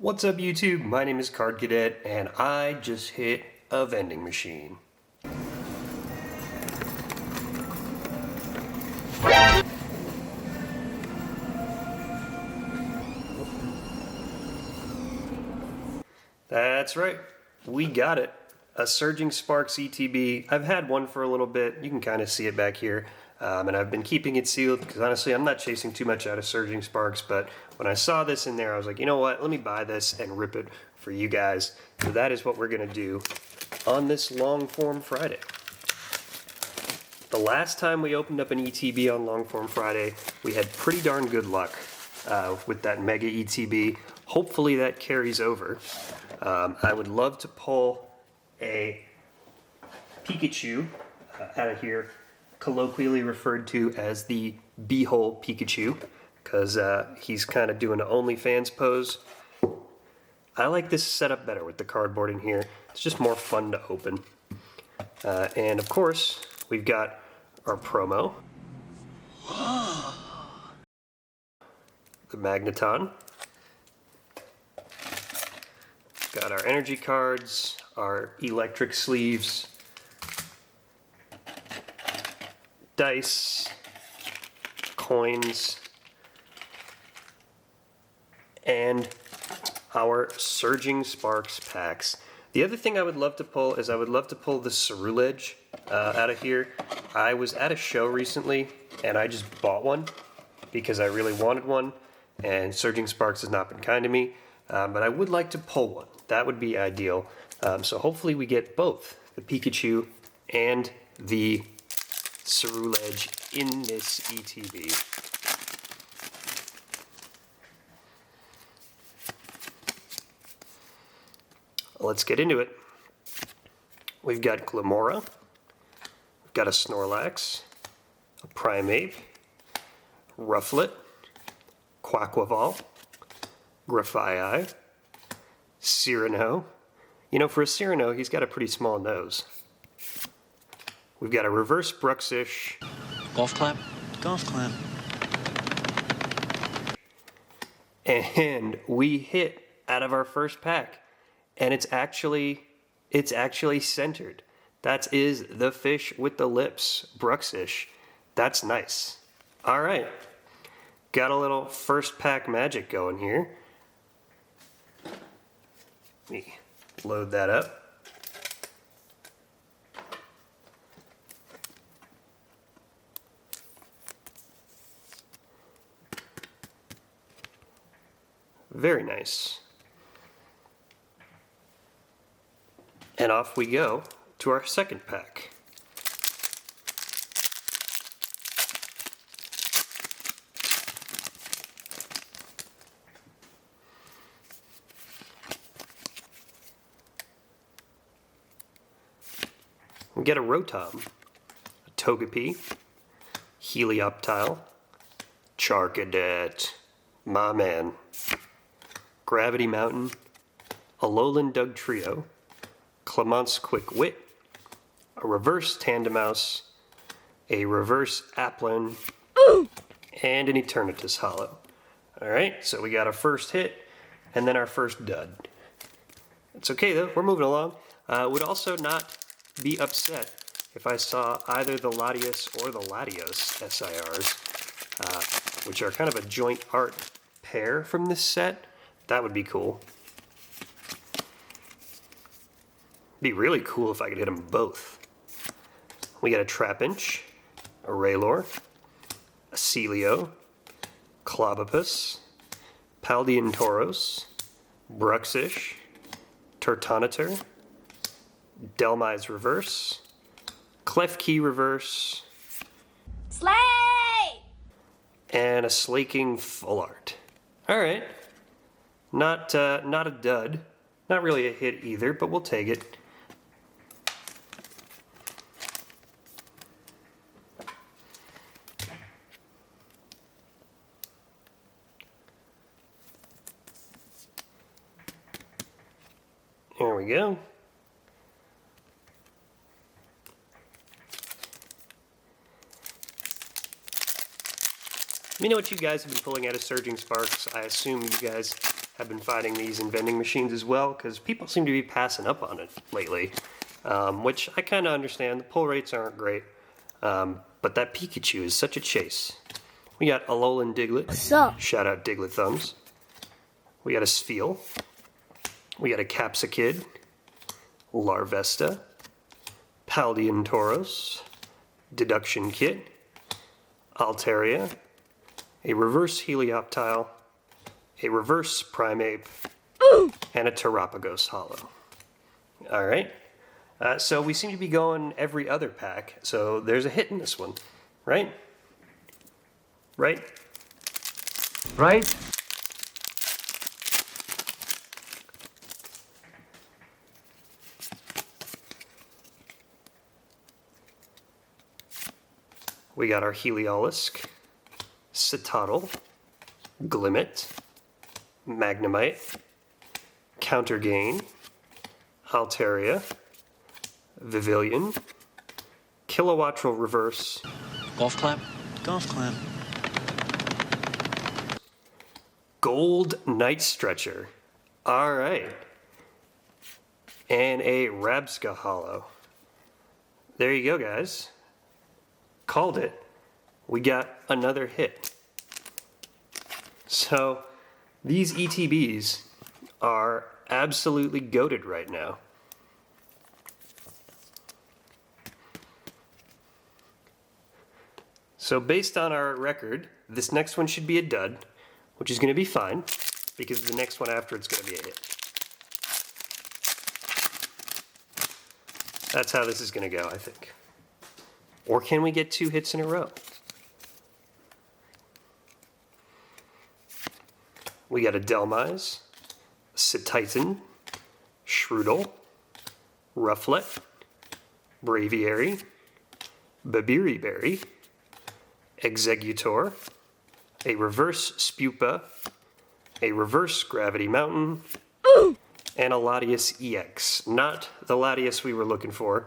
What's up YouTube? My name is Cadet and I just hit a vending machine. That's right, we got it. A Surging Sparks ETB. I've had one for a little bit. You can kind of see it back here. And I've been keeping it sealed because honestly I'm not chasing too much out of Surging Sparks, but when I saw this in there I was like, you know what, let me buy this and rip it for you guys. So that is what we're gonna do on this long form Friday. The last time we opened up an ETB on long form Friday, we had pretty darn good luck with that mega ETB. Hopefully that carries over. I would love to pull a Pikachu out of here, colloquially referred to as the B-hole Pikachu, because he's kind of doing an OnlyFans pose. I like this setup better with the cardboard in here. It's just more fun to open. And of course, we've got our promo. The Magneton. Got our energy cards, our electric sleeves, dice, coins, and our Surging Sparks packs. The other thing I would love to pull is I would love to pull the Ceruledge out of here. I was at a show recently and I just bought one because I really wanted one, and Surging Sparks has not been kind to me, but I would like to pull one. That would be ideal. So hopefully we get both the Pikachu and the Ceruledge in this ETB. Let's get into it. We've got Glamora, we've got a Snorlax, a Primeape, Rufflet, Quaquaval, Grafaiai, Cyrano. You know, for a Cyrano, he's got a pretty small nose. We've got a reverse Bruxish. Golf clap? Golf clap. And we hit out of our first pack. And it's actually centered. That is the fish with the lips, Bruxish. That's nice. All right. Got a little first pack magic going here. Let me load that up. Very nice. And off we go to our second pack. We get a Rotom, a Togepi, Helioptile, Cadet, my man, Gravity Mountain, Alolan Dugtrio, Clement's Quick Wit, a reverse Tandemaus, a reverse Applin, and an Eternatus Hollow. Alright, so we got our first hit, and then our first dud. It's okay though, we're moving along. Would also not be upset if I saw either the Latios or the Latios SIRs, which are kind of a joint art pair from this set. That would be cool. Be really cool if I could hit them both. We got a Trapinch, a Raylor, a Celio, Clobopus, Paldean Tauros, Bruxish, Turtonator, Delmise Reverse, Klefki Reverse, Slay! and a Slaking Full Art. Alright. Not a dud. Not really a hit either, but we'll take it. There we go. Let me know what you guys have been pulling out of Surging Sparks. I assume you guys have been finding these in vending machines as well, because people seem to be passing up on it lately, which I kind of understand. The pull rates aren't great, but that Pikachu is such a chase. We got Alolan Diglett. What's up? Shout out Diglett Thumbs. We got a Spheal. We got a Capsakid. Larvesta. Paldean Tauros. Deduction Kit. Altaria. A reverse Helioptile. A reverse Primeape. And a Terapagos Hollow. Alright. So we seem to be going every other pack, so there's a hit in this one, right? Right? Right? We got our Heliolisk, Citadel, Glimmet, Magnemite, Countergain, Altaria, Vivillon, Kilowattrel Reverse, Golf clap? Golf clap. Gold Night Stretcher. Alright. And a Rabska Hollow. There you go, guys. Called it. We got another hit. So, these ETBs are absolutely goated right now. So based on our record, this next one should be a dud, which is going to be fine, because the next one after it's going to be a hit. That's how this is going to go, I think. Or can we get 2 hits in a row? We got a Delmise, Cetitan, Shroodle, Rufflet, Braviary, Babiriberry, Executor, a reverse Spupa, a reverse Gravity Mountain, and a Latias EX. Not the Latias we were looking for.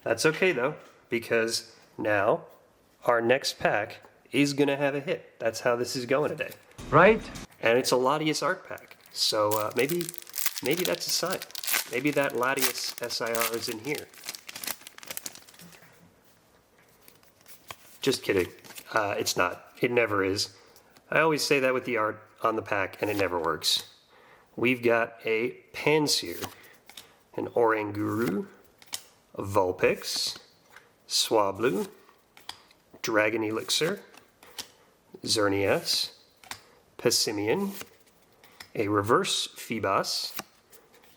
That's okay though, because now our next pack is going to have a hit. That's how this is going today. Right? And it's a Latias art pack. So maybe that's a sign. Maybe that Latias SIR is in here. Just kidding. It's not. It never is. I always say that with the art on the pack, and it never works. We've got a Pansear, an Oranguru, a Vulpix, Swablu, Dragon Elixir, Xerneas, Passimian, a reverse Phoebos,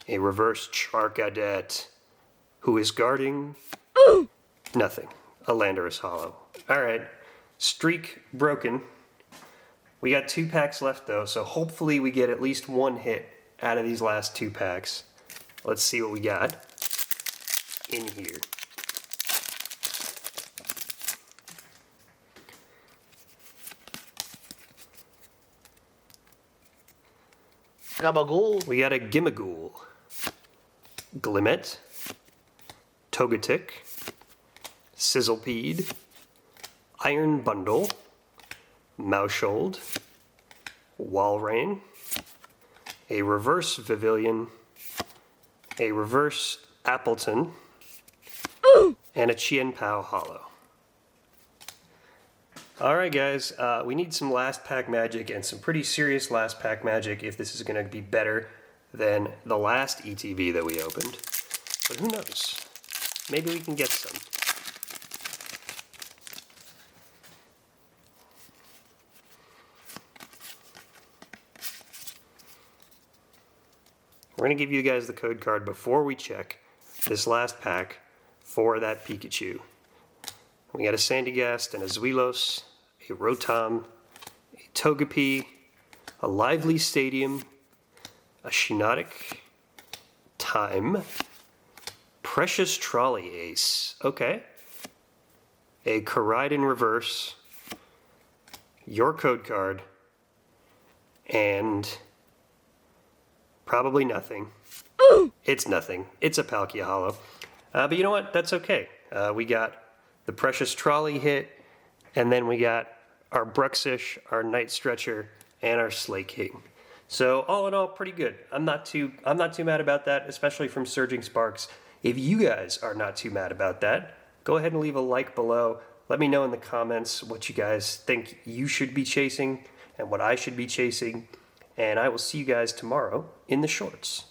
a reverse Charcadet, who is guarding nothing, a Landorus Hollow. Alright, streak broken. We got 2 packs left though, so hopefully we get at least 1 hit out of these last 2 packs. Let's see what we got in here. Gabagool. We got a Gimmighoul, Glimmet, Togetic, Sizzlepede, Iron Bundle, Maushold, Walrein, a reverse Vivillon, a reverse Appleton, and a Chien-Pao Hollow. Alright guys, we need some last pack magic and some pretty serious last pack magic if this is going to be better than the last ETB that we opened. But who knows? Maybe we can get some. We're going to give you guys the code card before we check this last pack for that Pikachu. We got a Sandygast and a Zweilous, a Rotom, a Togepi, a Lively Stadium, a Shiinotic, Time, Precious Trolley Ace, okay, a Koraidon Reverse, your code card, and probably nothing. It's nothing. It's a Palkia Hollow. But you know what? That's okay. We got the Precious Trolley hit, and then we got our Bruxish, our Night Stretcher, and our Slay King. So all in all, pretty good. I'm not too mad about that, especially from Surging Sparks. If you guys are not too mad about that, go ahead and leave a like below. Let me know in the comments what you guys think you should be chasing and what I should be chasing. And I will see you guys tomorrow in the shorts.